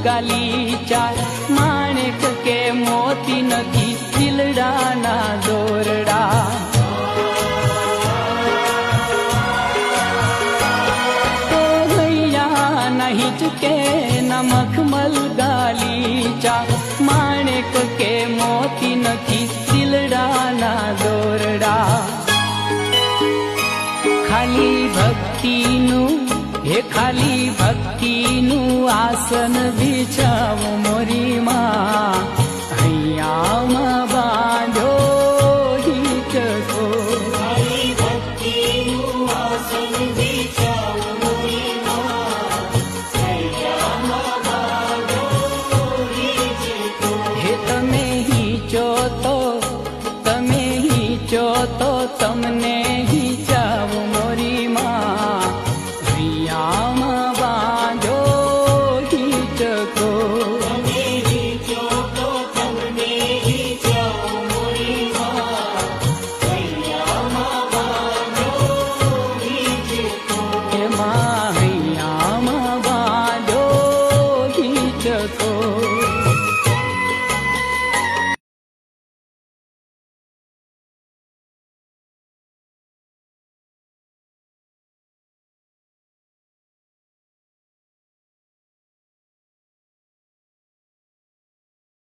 ગાલીચા માણેક કે મોતી નથી દિલડાના દોરડા नहीं चुके नमखमल गालीचा माणेक के मोती नथी दिलडाना दोरડા खाली भक्तिનું हे खाली भक्तिનું आसन बिछाव मोरी मां हैयाમાં બાંધો હિચકો खाली भक्तिનું आसन बिछाव मोरी તમે હીચો તો તમને